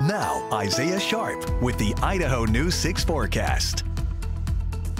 Now, Isaiah Sharp with the Idaho News 6 forecast.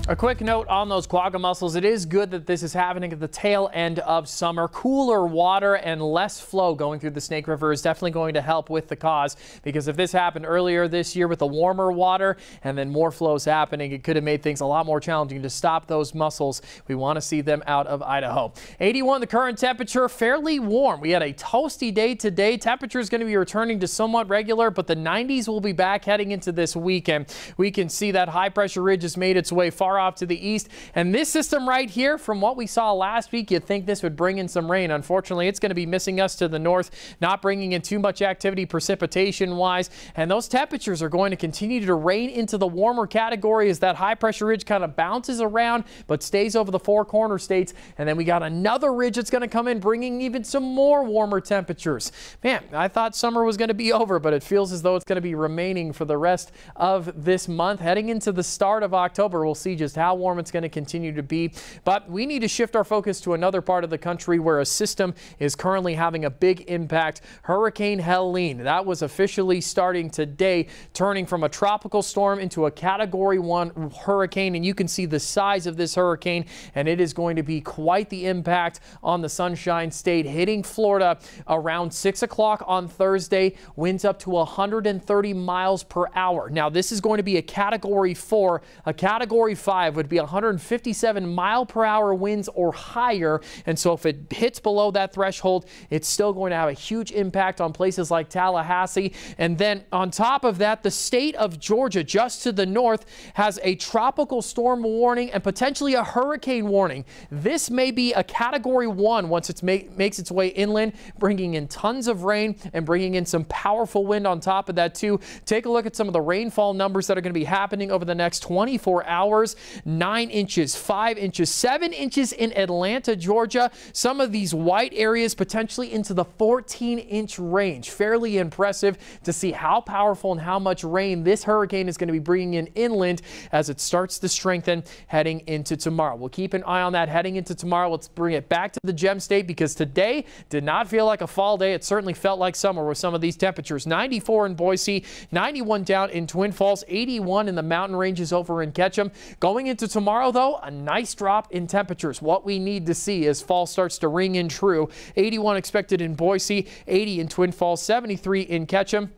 A quick note on those quagga mussels. It is good that this is happening at the tail end of summer. Cooler water and less flow going through the Snake River is definitely going to help with the cause, because if this happened earlier this year with the warmer water and then more flows happening, it could have made things a lot more challenging to stop those mussels. We want to see them out of Idaho. 81 the current temperature, fairly warm. We had a toasty day today. Temperature is going to be returning to somewhat regular, but the 90s will be back heading into this weekend. We can see that high pressure ridge has made its way far off to the east, and this system right here, from what we saw last week, you'd think this would bring in some rain. Unfortunately, it's going to be missing us to the north, not bringing in too much activity precipitation wise, and those temperatures are going to continue to rain into the warmer category as that high pressure ridge kind of bounces around but stays over the four corner states. And then we got another ridge that's going to come in, bringing even some more warmer temperatures. Man, I thought summer was going to be over, but it feels as though it's going to be remaining for the rest of this month. Heading into the start of October, we'll see just how warm it's going to continue to be. But we need to shift our focus to another part of the country where a system is currently having a big impact. Hurricane Helene, that was officially starting today, turning from a tropical storm into a Category 1 hurricane. And you can see the size of this hurricane, and it is going to be quite the impact on the Sunshine State, hitting Florida around 6 o'clock on Thursday. Winds up to 130 miles per hour. Now, this is going to be a Category 4. A Category 5 would be 157 mile per hour winds or higher. And so if it hits below that threshold, it's still going to have a huge impact on places like Tallahassee. And then on top of that, the state of Georgia, just to the north, has a tropical storm warning and potentially a hurricane warning. This may be a Category 1 once it makes its way inland, bringing in tons of rain and bringing in some powerful wind on top of that too. Take a look at some of the rainfall numbers that are going to be happening over the next 24 hours. 9 inches, 5 inches, 7 inches in Atlanta, Georgia. Some of these white areas potentially into the 14-inch range. Fairly impressive to see how powerful and how much rain this hurricane is going to be bringing in inland as it starts to strengthen heading into tomorrow. We'll keep an eye on that heading into tomorrow. Let's bring it back to the Gem State, because today did not feel like a fall day. It certainly felt like summer with some of these temperatures. 94 in Boise, 91 down in Twin Falls, 81 in the mountain ranges over in Ketchum. Going into tomorrow, though, a nice drop in temperatures. What we need to see as fall starts to ring in true. 81 expected in Boise, 80 in Twin Falls, 73 in Ketchum.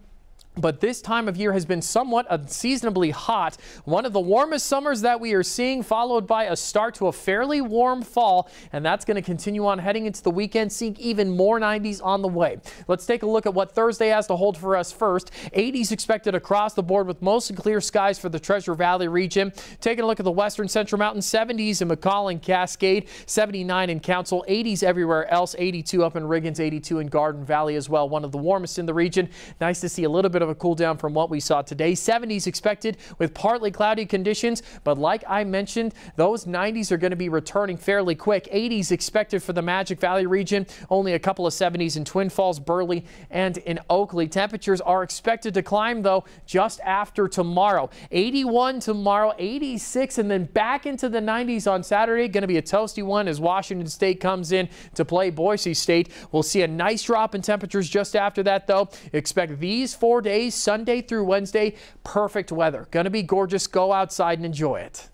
But this time of year has been somewhat unseasonably hot. One of the warmest summers that we are seeing, followed by a start to a fairly warm fall. And that's going to continue on heading into the weekend, seeing even more 90s on the way. Let's take a look at what Thursday has to hold for us first. 80s expected across the board with mostly clear skies for the Treasure Valley region. Taking a look at the western Central Mountains, 70s in McCall and Cascade, 79 in Council, 80s everywhere else, 82 up in Riggins, 82 in Garden Valley as well. One of the warmest in the region. Nice to see a little bit of a cool down from what we saw today. 70s expected with partly cloudy conditions, but like I mentioned, those 90s are going to be returning fairly quick. 80s expected for the Magic Valley region, only a couple of 70s in Twin Falls, Burley, and in Oakley. Temperatures are expected to climb, though, just after tomorrow. 81 tomorrow, 86, and then back into the 90s on Saturday. Going to be a toasty one as Washington State comes in to play Boise State. We'll see a nice drop in temperatures just after that, though. Expect these 4 days, Sunday through Wednesday, perfect weather. Going to be gorgeous. Go outside and enjoy it.